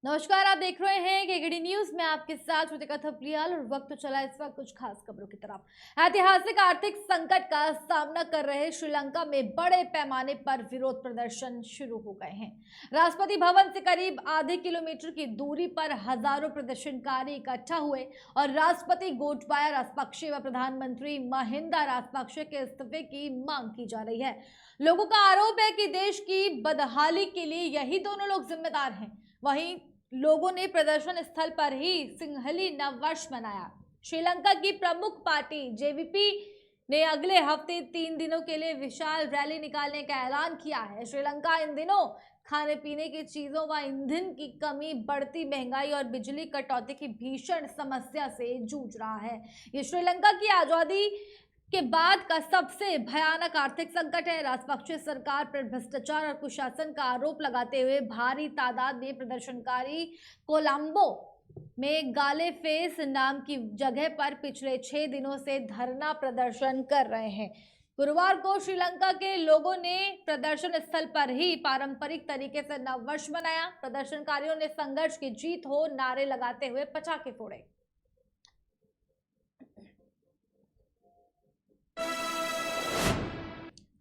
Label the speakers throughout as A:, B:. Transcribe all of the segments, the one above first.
A: नमस्कार, आप देख रहे हैं केकेडी न्यूज में आपके साथ श्रुतिका थपलियाल और वक्त चला इस वक्त कुछ खास खबरों की तरफ। ऐतिहासिक आर्थिक संकट का सामना कर रहे श्रीलंका में बड़े पैमाने पर विरोध प्रदर्शन शुरू हो गए हैं। राष्ट्रपति भवन से करीब आधे किलोमीटर की दूरी पर हजारों प्रदर्शनकारी इकट्ठा हुए और राष्ट्रपति गोटबाया राजपक्षे व प्रधानमंत्री महिंदा राजपक्षे के इस्तीफे की मांग की जा रही है। लोगों का आरोप है कि देश की बदहाली के लिए यही दोनों लोग जिम्मेदार हैं। वहीं लोगों ने प्रदर्शन स्थल पर ही सिंहली नववर्ष मनाया। श्रीलंका की प्रमुख पार्टी जेवीपी ने अगले हफ्ते 3 दिनों के लिए विशाल रैली निकालने का ऐलान किया है। श्रीलंका इन दिनों खाने पीने की चीजों व ईंधन की कमी, बढ़ती महंगाई और बिजली कटौती की भीषण समस्या से जूझ रहा है। ये श्रीलंका की आजादी के बाद का सबसे भयानक आर्थिक संकट है। राजपक्षे सरकार पर भ्रष्टाचार और कुशासन का आरोप लगाते हुए भारी तादाद में प्रदर्शनकारी कोलंबो में गाले फेस नाम की जगह पर पिछले 6 दिनों से धरना प्रदर्शन कर रहे हैं। गुरुवार को श्रीलंका के लोगों ने प्रदर्शन स्थल पर ही पारंपरिक तरीके से नववर्ष मनाया। प्रदर्शनकारियों ने संघर्ष की जीत हो नारे लगाते हुए पटाखे फोड़े।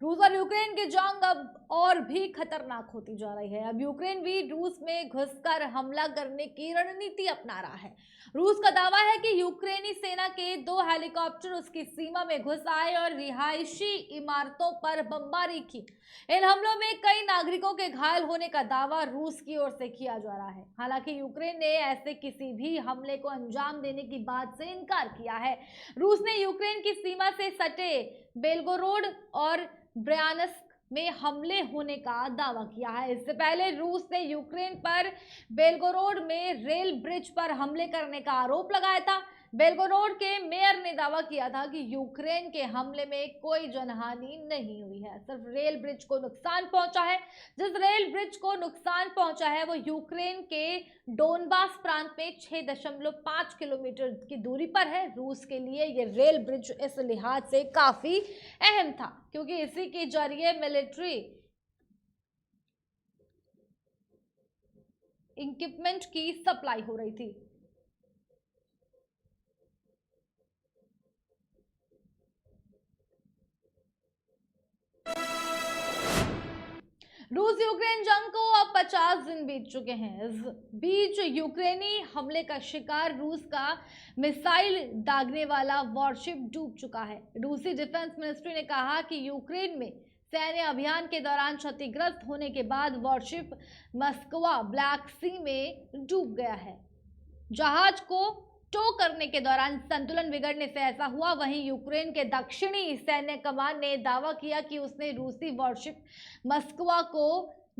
A: रूस और यूक्रेन की जंग अब और भी खतरनाक होती जा रही है। अब यूक्रेन भी रूस में घुसकर हमला करने की रणनीति अपना रहा है। रूस का दावा है कि यूक्रेनी सेना के 2 हेलीकॉप्टर उसकी सीमा में घुस आए और रिहायशी इमारतों पर बमबारी की। इन हमलों में कई नागरिकों के घायल होने का दावा रूस की ओर से किया जा रहा है। हालांकि यूक्रेन ने ऐसे किसी भी हमले को अंजाम देने की बात से इनकार किया है। रूस ने यूक्रेन की सीमा से सटे बेलगोरोड और ब्रयानस्क में हमले होने का दावा किया है। इससे पहले रूस ने यूक्रेन पर बेलगोरोड में रेल ब्रिज पर हमले करने का आरोप लगाया था। बेलगोरोड के मेयर ने दावा किया था कि यूक्रेन के हमले में कोई जनहानि नहीं हुई है, सिर्फ रेल ब्रिज को नुकसान पहुंचा है। जिस रेल ब्रिज को नुकसान पहुंचा है वो यूक्रेन के डोनबास प्रांत में 6.5 किलोमीटर की दूरी पर है। रूस के लिए ये रेल ब्रिज इस लिहाज से काफी अहम था क्योंकि इसी के जरिए मिलिट्री इक्विपमेंट की सप्लाई हो रही थी। रूस यूक्रेन जंग को अब 50 दिन बीत चुके हैं। इस बीच यूक्रेनी हमले का शिकार रूस का मिसाइल दागने वाला वॉरशिप डूब चुका है। रूसी डिफेंस मिनिस्ट्री ने कहा कि यूक्रेन में सैन्य अभियान के दौरान क्षतिग्रस्त होने के बाद वॉरशिप मस्कवा ब्लैक सी में डूब गया है। जहाज को टो करने के दौरान संतुलन बिगड़ने से ऐसा हुआ। वहीं यूक्रेन के दक्षिणी सैन्य कमान ने दावा किया कि उसने रूसी वॉरशिप मस्कवा को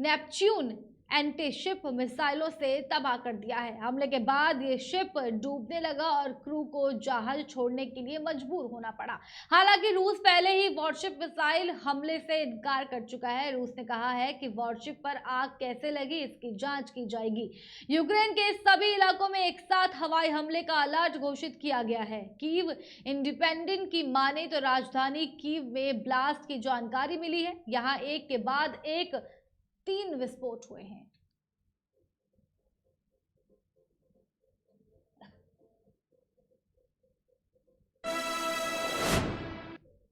A: नेपच्यून एंटी शिप मिसाइलों से तबाह कर दिया है। हमले के बाद ये शिप डूबने लगा और क्रू को जहाज छोड़ने के लिए मजबूर होना पड़ा। हालांकि रूस पहले ही वॉरशिप मिसाइल हमले से इनकार कर चुका है। रूस ने कहा है कि वॉरशिप पर आग कैसे लगी इसकी जांच की जाएगी। यूक्रेन के सभी इलाकों में एक साथ हवाई हमले का अलर्ट घोषित किया गया है। कीव इंडिपेंडेंट की माने तो राजधानी कीव में ब्लास्ट की जानकारी मिली है। यहाँ एक के बाद एक 3 विस्फोट हुए हैं।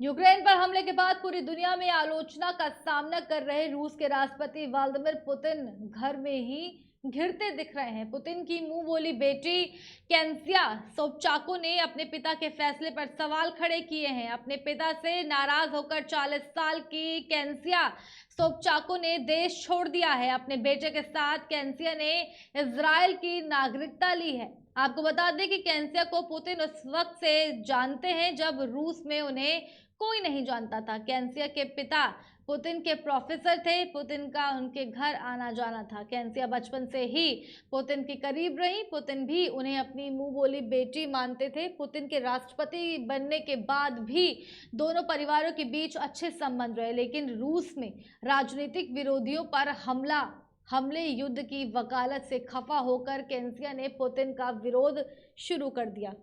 A: यूक्रेन पर हमले के बाद पूरी दुनिया में आलोचना का सामना कर रहे रूस के राष्ट्रपति व्लादिमीर पुतिन घर में ही घिरते दिख रहे हैं। पुतिन की मुंह बोली बेटी केंसिया सोबचाको ने अपने पिता के फैसले पर सवाल खड़े किए हैं। अपने पिता से नाराज होकर 40 साल की केंसिया सोबचाको ने देश छोड़ दिया है। अपने बेटे के साथ केंसिया ने इजराइल की नागरिकता ली है। आपको बता दें कि केंसिया को पुतिन उस वक्त से जानते हैं जब रूस में उन्हें कोई नहीं जानता था। केंसिया के पिता पुतिन के प्रोफेसर थे। पुतिन का उनके घर आना जाना था। केंसिया बचपन से ही पुतिन के करीब रही। पुतिन भी उन्हें अपनी मुंह बोली बेटी मानते थे। पुतिन के राष्ट्रपति बनने के बाद भी दोनों परिवारों के बीच अच्छे संबंध रहे, लेकिन रूस में राजनीतिक विरोधियों पर हमले युद्ध की वकालत से खफा होकर केंसिया ने पुतिन का विरोध शुरू कर दिया।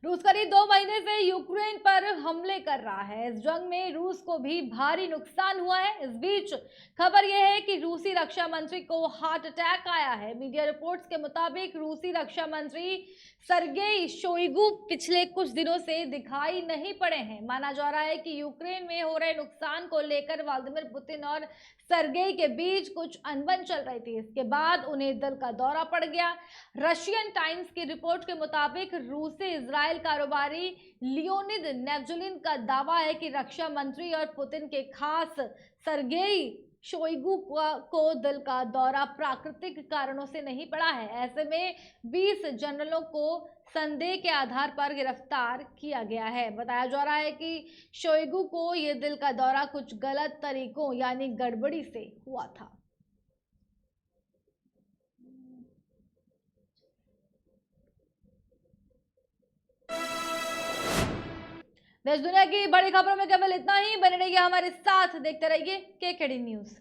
A: रूस करीब 2 महीने से यूक्रेन पर हमले कर रहा है। इस जंग में रूस को भी भारी नुकसान हुआ है। इस बीच खबर यह है कि रूसी रक्षा मंत्री को हार्ट अटैक आया है। मीडिया रिपोर्ट्स के मुताबिक रूसी रक्षा मंत्री सरगेई शोइगु पिछले कुछ दिनों से दिखाई नहीं पड़े हैं। माना जा रहा है कि यूक्रेन में हो रहे नुकसान को लेकर व्लादिमीर पुतिन और सरगेई के बीच कुछ अनबन चल रही थी। इसके बाद उन्हें दिल का दौरा पड़ गया। रशियन टाइम्स की रिपोर्ट के मुताबिक रूस से इजराइल कारोबारी लियोनिद नेवजुलिन का दावा है कि रक्षा मंत्री और पुतिन के खास सरगेई शोइगु को दिल का दौरा प्राकृतिक कारणों से नहीं पड़ा है। ऐसे में 20 जनरलों को संदेह के आधार पर गिरफ्तार किया गया है। बताया जा रहा है कि शोइगु को यह दिल का दौरा कुछ गलत तरीकों यानी गड़बड़ी से हुआ था। देश दुनिया की बड़ी खबरों में केवल इतना ही। बने रहिए हमारे साथ, देखते रहिए केकेडी न्यूज।